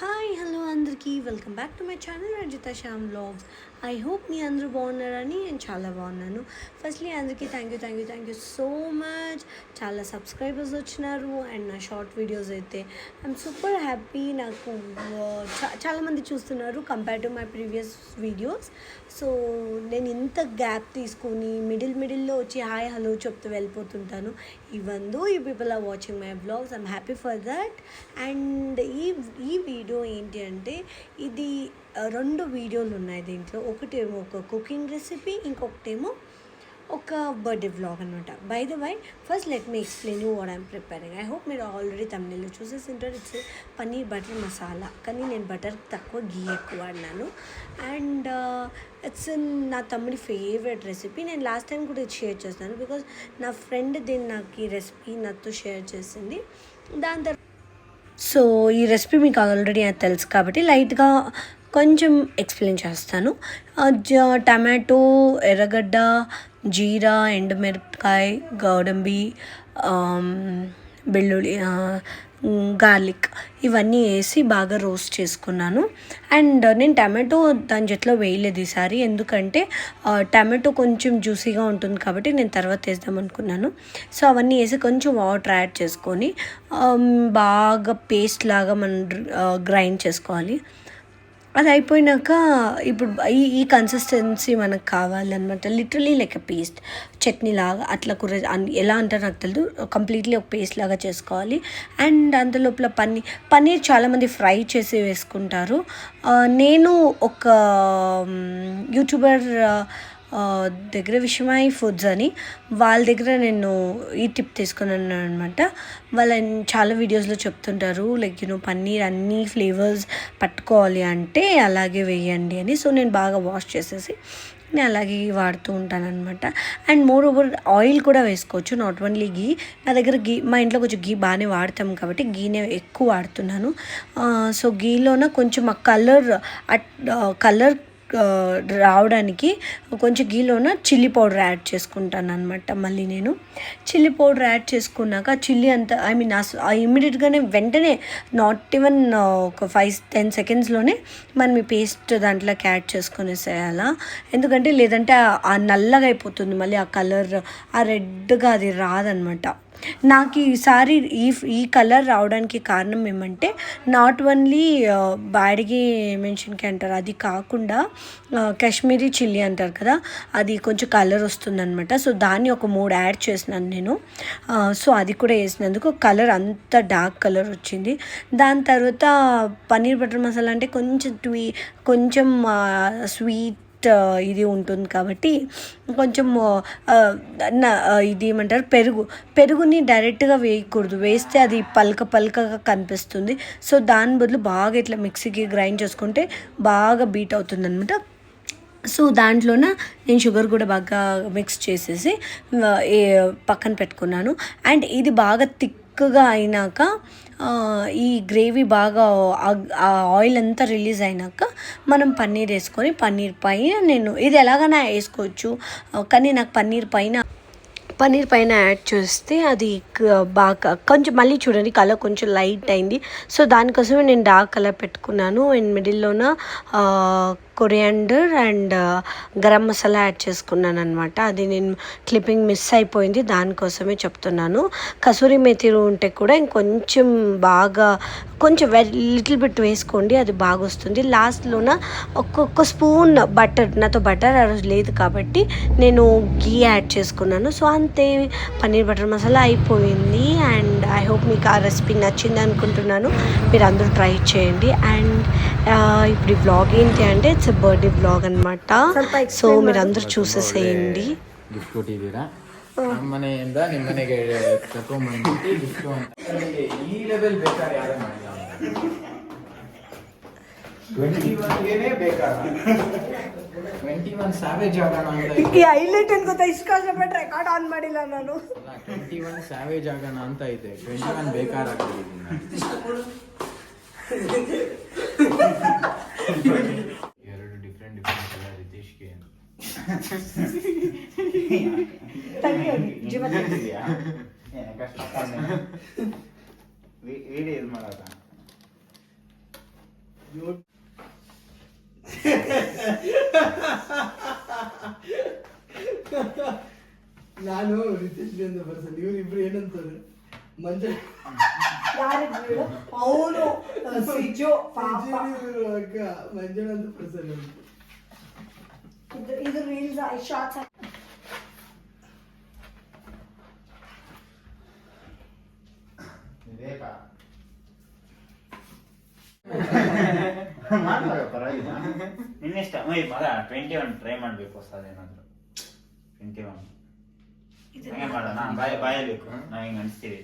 Hi hello అందరికీ welcome back to my channel Ranjitha Shyam vlogs. I hope మీ అందరూ బాగున్నారని నేను చాలా బాగున్నాను. ఫస్ట్లీ అందరికీ థ్యాంక్ యూ సో మచ్. చాలా సబ్స్క్రైబర్స్ వచ్చినారు అండ్ నా షార్ట్ వీడియోస్ అయితే ఐఎమ్ సూపర్ హ్యాపీ. నాకు చాలామంది చూస్తున్నారు compare to my previous videos. So నేను ఇంత గ్యాప్ తీసుకొని మిడిల్లో వచ్చి హాయ్ హలో చెప్తూ వెళ్ళిపోతుంటాను. Even though you people are watching my vlogs, I'm happy for that. And ఈ వీడియో ఏంటి అంటే ఇది రెండు వీడియోలు ఉన్నాయి దీంట్లో. ఒకటేమో ఒక కుకింగ్ రెసిపీ, ఇంకొకటేమో ఒక బర్త్డే వ్లాగ్ అనమాట. By the way first let me explain you what I'm preparing. I hope మీరు ఆల్రెడీ తమిళలో చూసేసి ఉంటారు. ఇట్స్ పన్నీర్ బటర్ మసాలా, కానీ నేను బటర్ తక్కువ గీ ఎక్కువ వాడినాను. అండ్ ఇట్స్ నా తమ్ముడి ఫేవరెట్ రెసిపీ. నేను లాస్ట్ టైం కూడా ఇది షేర్ చేస్తాను బికాజ్ నా ఫ్రెండ్ దీన్ని నాకు ఈ రెసిపీ నాతో షేర్ చేసింది. దాని తర్వాత సో ఈ రెసిపీ మీకు ఆల్రెడీ అది తెలుసు కాబట్టి లైట్గా కొంచెం ఎక్స్ప్లెయిన్ చేస్తాను. టమాటో, ఎర్రగడ్డ, జీరా, ఎండుమిరపకాయ, గోడంబి, వెల్లుల్లి, గార్లిక్ ఇవన్నీ వేసి బాగా రోస్ట్ చేసుకున్నాను. అండ్ నేను టమాటో దాని జట్లో వేయలేదు ఈసారి, ఎందుకంటే టమాటో కొంచెం జ్యూసీగా ఉంటుంది కాబట్టి నేను తర్వాత వేద్దాం అనుకున్నాను. సో అవన్నీ వేసి కొంచెం వాటర్ యాడ్ చేసుకొని బాగా పేస్ట్ లాగా మనం గ్రైండ్ చేసుకోవాలి. అది అయిపోయినాక ఇప్పుడు ఈ కన్సిస్టెన్సీ మనకు కావాలన్నమాట. Literally like a paste, chutney లాగా అట్లా కూర ఎలా అంటారో నాకు తెలియదు, కంప్లీట్లీ ఒక పేస్ట్ లాగా చేసుకోవాలి. అండ్ అందులోపల పన్నీర్ చాలామంది ఫ్రై చేసి వేసుకుంటారు. నేను ఒక యూట్యూబర్ దగ్గర విషయమై ఫుడ్స్ అని వాళ్ళ దగ్గర నేను ఈ టిప్ తీసుకున్నాను అనమాట. వాళ్ళ చాలా వీడియోస్లో చెప్తుంటారు లైక్ పన్నీర్ అన్ని ఫ్లేవర్స్ పట్టుకోవాలి అంటే అలాగే వేయండి అని. సో నేను బాగా వాష్ చేసేసి నేను అలాగే వాడుతూ ఉంటాను అనమాట. అండ్ మోర్ ఓవర్ ఆయిల్ కూడా వేసుకోవచ్చు, నాట్ ఓన్లీ గీ. నా దగ్గర గీ, మా ఇంట్లో కొంచెం గీ బాగానే వాడతాం కాబట్టి గీనే ఎక్కువ వాడుతున్నాను. సో గీలోన కొంచెం ఆ కలర్ రావడానికి కొంచెం గీలోన చిల్లీ పౌడర్ యాడ్ చేసుకుంటాను అనమాట. మళ్ళీ నేను చిల్లీ పౌడర్ యాడ్ చేసుకున్నాక చిల్లీ అంతా ఇమ్మీడియట్గానే వెంటనే నాట్ ఈవెన్ ఒక 5-10 సెకండ్స్లోనే మనం ఈ పేస్ట్ దాంట్లోకి యాడ్ చేసుకొనేసేయాలా. ఎందుకంటే లేదంటే ఆ నల్లగా అయిపోతుంది, మళ్ళీ ఆ కలర్ ఆ రెడ్గా అది రాదనమాట. నాకు ఈసారి ఈ కలర్ రావడానికి కారణం ఏమంటే నాట్ ఓన్లీ బాడిగి మెన్షన్కి అంటారు, అది కాకుండా కాశ్మీరీ చిల్లీ అంటారు కదా, అది కొంచెం కలర్ వస్తుందన్నమాట. సో దాన్ని ఒక 3 యాడ్ చేసినాను నేను. సో అది కూడా వేసినందుకు కలర్ అంత డార్క్ కలర్ వచ్చింది. దాని తర్వాత పన్నీర్ బటర్ మసాలా అంటే కొంచెం స్వీట్ ఇది ఉంటుంది కాబట్టి కొంచెం ఇది ఏమంటారు పెరుగుని డైరెక్ట్గా వేయకూడదు, వేస్తే అది పలకగా కనిపిస్తుంది. సో దాని బదులు బాగా ఇట్లా మిక్సీకి గ్రైండ్ చేసుకుంటే బాగా బీట్ అవుతుంది అనమాట. సో దాంట్లోన నేను షుగర్ కూడా బాగా మిక్స్ చేసేసి పక్కన పెట్టుకున్నాను. అండ్ ఇది బాగా థిక్గా అయినాక ఈ గ్రేవీ బాగా ఆ ఆయిల్ అంతా రిలీజ్ అయినాక మనం పన్నీర్ వేసుకొని పన్నీర్ పైన నేను ఇది ఎలాగైనా వేసుకోవచ్చు, కానీ నాకు పన్నీర్ పైన యాడ్ చేస్తే అది బాగా కొంచెం మళ్ళీ చూడండి కలర్ కొంచెం లైట్ అయింది. సో దానికోసమే నేను డార్క్ కలర్ పెట్టుకున్నాను. అండ్ మిడిల్లోన coriander and garam masala add చేసుకున్నాను అనమాట. అది నేను క్లిప్పింగ్ మిస్ అయిపోయింది, దానికోసమే చెప్తున్నాను. కసూరి మేతి ఉంటే కూడా ఇంకొంచెం బాగా కొంచెం లిటిల్ బిట్ వేసుకోండి, అది బాగా వస్తుంది. లాస్ట్లోన ఒక్కొక్క స్పూన్ బటర్, నాతో బటర్ ఆ రోజు లేదు కాబట్టి నేను గీ యాడ్ చేసుకున్నాను. సో అంతే, పన్నీర్ బటర్ మసాలా అయిపోయింది. అండ్ ఐ హోప్ మీకు ఆ రెసిపీ నచ్చింది అనుకుంటున్నాను. మీరు అందరూ ట్రై చేయండి. అండ్ ఇప్పుడు ఈ వ్లాగ్ ఏంటి అంటే ఇట్స్ బర్త్డే వ్లాగ్ అనమాట. ಸೊ మీరు అందరూ చూసేసేయండి. ಗಿಫ್ಟ್ ಕೊಟ್ಟಿದ್ದೀರಾ ನಮ್ಮನೆಯಿಂದ ನಿಮ್ಮನೆಗೆ ತಗೊಂಡ್ಬಂದ್ಬಿಟ್ಟು ಗಿಫ್ಟ್ ಅಂತ ಈ ಲೆವೆಲ್ ಬೇಕಾದ್ರೆ ಯಾರೇ ಮಾಡಿಲ್ಲ 21ಗೆನೇ ಬೇಕಾದ್ರೆ 21 ಸ್ಯಾವೇಜ್ ಆಗೋಣ ಅಂತ ಈ ಹೈಲೈಟ್ ಅಂತ ಗೊತ್ತಾ, ಇಷ್ಟು ಕಷ್ಟಪಟ್ಟು ರೆಕಾರ್ಡ್ ಆನ್ ಮಾಡಿಲ್ಲ ನಾನು. 21 ಸ್ಯಾವೇಜ್ ಆಗೋಣ ಅಂತ ಇದೆ, 21 ಬೇಕಾರ್ ಆಗ್ತಿದ್ದೀನಿ. ಎರಡು ಡಿಫ್ರೆಂಟ್ ಕಲರ್ ರಿತೇಶ್ಗೆ ವಿಡಿಯೋ ಇದು ಮಾಡತ್ತ ನಾನು ರಿತೇಶ್ ಅಂತ ಬರ್ಸಲ್ಲ, ಇವ್ರಿಬ್ರು ಏನಂತಾರೆ ಮಂಜ ಅವನು ಸಿಜು ಪಾಪ ಅಕ್ಕ ಮಂಜನ ಅಂತ ಬರ್ಸಲ್ಲ. ಇದು ರೀಲ್ಸ್ ಶಾರ್ಟ್ಸ್ ನಿನ್ನೆಷ್ಟ ಮಗ 21 ಟ್ರೈ ಮಾಡ್ಬೇಕು ಹೊಸದೇನಾದ್ರು 21 ಹಂಗೆ ಮಾಡೋಣ ಬಾಯಬೇಕು ನಾವ್ ಹಿಂಗ್ ಅನ್ಸ್ತೀವಿ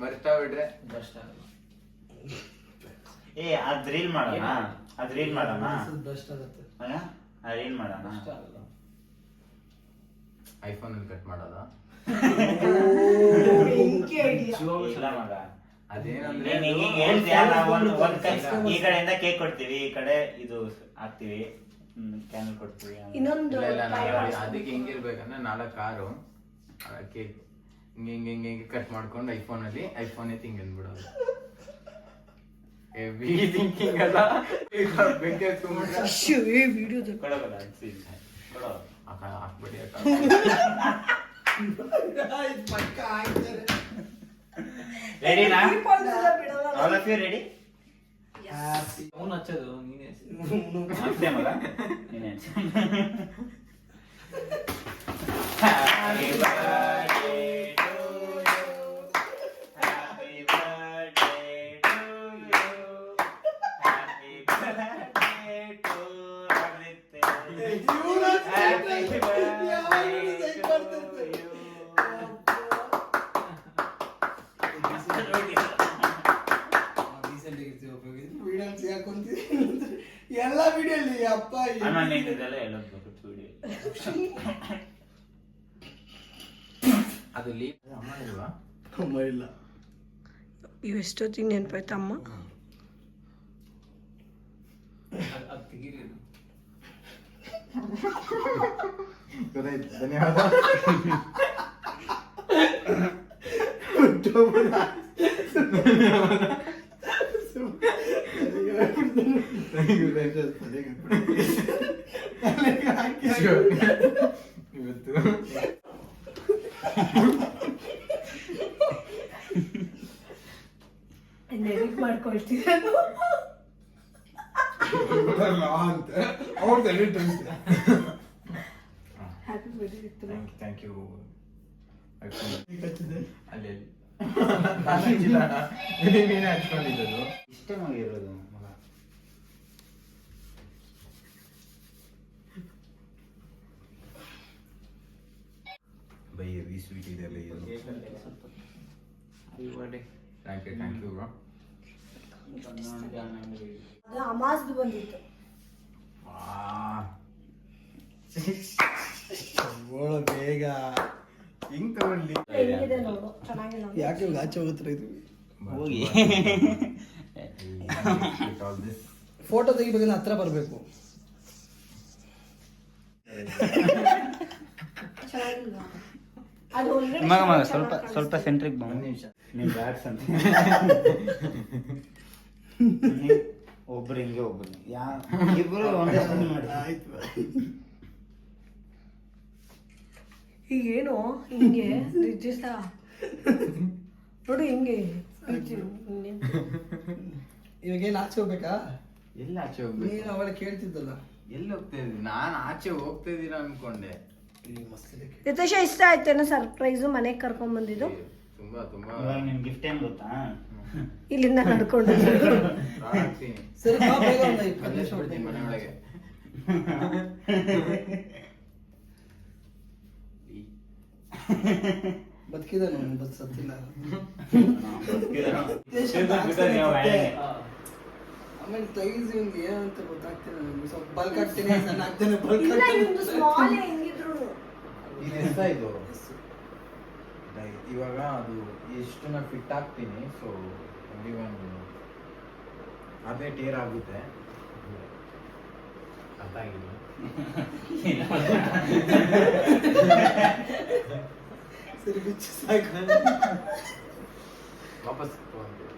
ಬರ್ತಾ ಬಿಡ್ರೆ ಅದ್ ರೀಲ್ ಮಾಡೋಣ ಬೆಸ್ಟ್ ಆಗುತ್ತೆ. ರೀಲ್ ಮಾಡೋಣ ಐಫೋನ್ ಅಲ್ಲಿ ಕಟ್ ಮಾಡೋದ ಇಲ್ಲ ಮಗ ಅದೇನಂದ್ರೆ ನೀನ್ ಹಿಂಗ್ ಹೇಳ್ತೀಯ ನಾವು ಒಂದ್ ಕೈ ಈ ಕಡೆಯಿಂದ ಕೇಕ್ ಕೊಡ್ತೀವಿ ಈ ಕಡೆ ಇದು ಹಾಕ್ತಿವಿ ಕ್ಯಾನಲ್ ಕೊಡ್ತೀವಿ ಇನ್ನೊಂದು ಇಲ್ಲ ಇಲ್ಲ ಅದಕ್ಕೆ ಹೆಂಗಿರ್ಬೇಕಂದ್ರೆ 4 ಕಾರು ಕೇಕ್ ಹಿಂಗೆ ಕಟ್ ಮಾಡ್ಕೊಂಡು ಐಫೋನ್ ತಿಂಗ್ ಅಂದ್ಬಿಡೋದು. ಹೆವಿ ಥಿಂಕಿಂಗ್ ಅಲ್ಲ ಬೆಂಕಿ ಹಚ್ಕೊಂಡ್ಬಿಟ್ರೆ ವಿಡಿಯೋದ ಕೊಡೋಲ್ಲ ಕೊಡೋ ಹಾಕ್ಬಿಡಿ ಅಕ್ಕ. ಪಕ್ಕ ಆಯ್ತಾರೆ. ರೆಡಿನಾ ಆಲ್ ಆಫ್ ಯು ರೆಡಿ ಅವ್ನು ಹಚ್ಚೋದು ನೀನೇ ಅಷ್ಟೇ ಮಗ ನೀನೇ Happy birthday to you. Happy birthday to you. Happy birthday to Aditya. Happy birthday to you. ಎಲ್ಲ ವಿಡಿಯೋಲಿ ಅಪ್ಪ ಅಣ್ಣ ನೀನಿದೆಲ್ಲ ಹೇಳೋದು ವಿಡಿಯೋ ಅದು ಲೀವ್ ಅಮ್ಮ ಇಲ್ವಾ? ಅಮ್ಮ ಇಲ್ಲ. ಇವು ಎಷ್ಟೊತ್ತಿಗೆ ನೆನಪಾಯ್ತಮ್ಮ. ಗೊತ್ತಾಯ್ತು, ಧನ್ಯವಾದ. ಇವತ್ತು ಎಡಿಟ್ ಮಾಡ್ಕೊಳ್ತೀನಿ ಅಂತ ಅವ್ರು edit happy birthday to thank you. ಹಚ್ಚಿದೆ. ಅಲ್ಲಿ ನಾನು ಹಚ್ಚಿಲ್ಲ ಅಣ್ಣ. ನೀನೇ ಹಚ್ಕೊಂಡಿದ್ದು. ಇಷ್ಟೇ ಮಗಿರೋದು ಮಗ ಬೈ ಹೆವಿ ಸ್ವೀಟ್ ಇದೆ ಅಲ್ಲ ಇದು. Thank you bro. ಅದು ಅಮಾಸ್ದು ಬಂದಿತ್ತು. ಓಳ ಬೇಗ ಹಿಂಗ್ ತಗೊಳ್ಳಿ. ಹೆಂಗಿದೆ ನೋಡು, ಚೆನ್ನಾಗಿಲ್ಲ. ಯಾಕೆ ಇವಾಗ ಆಚೆ ಹೋಗ್ತಾರೆ ಇದು ಹೋಗಿ ಫೋಟೋ ತೆಗಿಬೇಕಾದ್ರೆ ಹತ್ರ ಬರಬೇಕು. ಚೆನ್ನಾಗಿಲ್ಲ ಅದು already ಮಗ ಮಗ ಚೆನ್ನಾಗಿ ಸ್ವಲ್ಪ ಕಾಣಿಸ್ತಾ ಸ್ವಲ್ಪ ಇದೆ. ಸೆಂಟ್ರಿಗೆ ಬಾ ನೀನ್ ಬ್ಯಾಟ್ಸ್ ಅಂತ ಒಬ್ರು ಹಿಂಗೆ ಒಬ್ರು ಇಬ್ರು ಒಂದೇ ಸಲ ಮಾಡಿ ಆಯ್ತು. ಈಗೇನು ಹಿಂಗೆ ರಿಜಿಸ್ಟ ನೋಡು ಹಿಂಗೆ ಇವಾಗ ಏನ್ ಆಚೆ ಹೋಗ್ಬೇಕಾ? ಎಲ್ಲ ಆಚೆ ಹೋಗ್ಬೇಕು. ನೀನು ಅವಳ ಕೇಳ್ತಿದ್ದಲ್ಲ. ಎಲ್ಲಿ ಹೋಗ್ತಾ ಇದ್ದೀನಿ? ನಾನು ಆಚೆ ಹೋಗ್ತಾ ಇದ್ದೀರಾ ಅನ್ಕೊಂಡೆ. ರಿತೇಶ ಇಷ್ಟ ಆಯ್ತೇನೋ ಸರ್ಪ್ರೈಸು ಮನೆಗೆ ಕರ್ಕೊಂಡ್ ಬಂದಿದ್ದು. ತುಂಬಾ ತುಂಬಾ ಇವಾಗ ನಿನ್ ಗಿಫ್ಟ್ ಏನ್ ಗೊತ್ತಾ ಇಲ್ಲಿಂದ ನಡ್ಕೊಂಡು ಹಾಕ್ತೀನಿ. ಸರಿ ಬಾ ಬೇಗ ಒಂದು 20 ನಿಮಿಷ ಬಿಡ್ತೀನಿ ಮನೆ ಒಳಗೆ. ಬದುಕಿದಾನು ಬಸ್ ಸತ್ತಿಲ್ಲ. ಆಮೇಲೆ ತೈಸ್ ಇವ್ನಿಗೆ ಏನಂತ ಗೊತ್ತಾಗ್ತಿಲ್ಲ ನನಗೆ. ಸ್ವಲ್ಪ ಬಲ್ಕ್ ಆಗ್ತೀನಿ, ಸಣ್ಣ ಆಗ್ತಾನೆ, ಬಲ್ಕ್ ಇಲ್ಲ ಇವ್ನು ಆಗ್ತಾನೆ. ಸ್ಮಾಲ್ ಹೆಂಗಿದ್ರು ಇದು ಎಷ್ಟ ಇದು ಇವಾಗ ಅದು ಎಷ್ಟು ನಾ ಫಿಟ್ ಆಗ್ತೀನಿ. ಸೊ ಅದೇ ಟೇರ್ ಆಗುತ್ತೆ. ಅರ್ಥ ಆಗಿಲ್ಲ. ಸರಿ ಬಿಚ್ಚು ಸಾಕು. ವಾಪಸ್ ತಗೊಂತೀವಿ.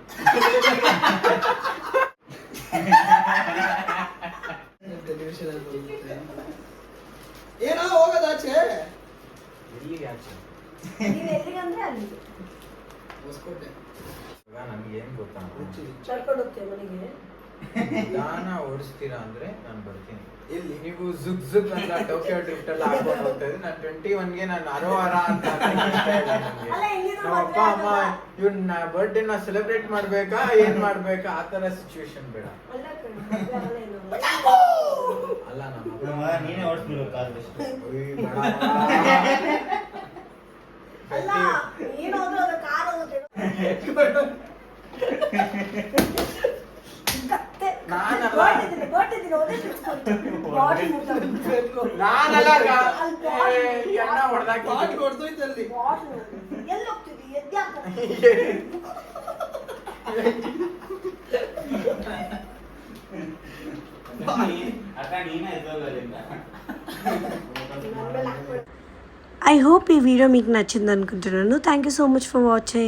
ಟೆಲಿವಿಷನ್ ಏನೋ ಹೋಗೋದಾಚೆ ಎಲ್ಲಿಗೆ ಆಚೆ ನೀವು ಎಲ್ಲಿಗಂದ್ರೆ ಅಲ್ಲಿ ಹೊಸಕೋಟೆ ನನ್ಗೆ ಏನ್ ಗೊತ್ತಾ ಕರ್ಕೊಂಡು ಹೋಗ್ತೇವೆ ಮನೆಗೆ. ನಿಧಾನ ಓಡಿಸ್ತೀರಾ ಅಂದ್ರೆ ನಾನು ಬರ್ತೀನಿ. ಎಲ್ಲಿ ನೀವು ಜುಗ್ ಜುಗ್ ಅಂತ ಟೋಕಿಯೋ ಟ್ರಿಪ್ ಎಲ್ಲ ಹಾಕೊಂಡು ಹೋಗ್ತಾ ಇದ್ರಿ. ನಾನು 21ಗೆ ನಾನು ಅರೋವಾರ ಅಂತ ಇಷ್ಟ ಇಲ್ಲ ನನಗೆ. ಅಲ್ಲ, ಹೆಂಗಿದ್ರು ನಮ್ಮ ಅಪ್ಪ ಮದ್ವೆ ಅಮ್ಮ ಇವ್ನ ಬರ್ಡೇನ ಸೆಲೆಬ್ರೇಟ್ ಮಾಡ್ಬೇಕಾ ಏನ್ ಮಾಡ್ಬೇಕಾ ಆ ತರ ಸಿಚುವೇಶನ್ ಬೇಡ. ಅಲ್ಲ ಕಣೆ, ಮದ್ವೆ ಆಗಲ್ಲ ಏನು. ಅಲ್ಲ ನಮ್ಮ ನಮ್ಮ ಮಗ ನೀನೇ ಓಡಿಸ್ಬಿಡು ಕಾರ್ ಅಲ್ಲ ಏನಾದ್ರೂ ಅದು ಕಾರ್ ಹೋಗುತ್ತೆ ನಾನಲ್ಲ ಎಣ್ಣ ಹೊಡೆದಾಕಿ ಹೊಡೆದೋಯ್ತಲ್ಲಿ ಎಲ್ಲಿ ಹೋಗ್ತಿದ್ವಿ ಎದ್ಯಾಕ ಅಕ್ಕ ನೀನೇ ಎದ್ದೋಗಲಿಂದ. ఐ హోప్ ఈ వీడియో మీకు నచ్చింది అనుకుంటున్నాను. Thank you so much for watching.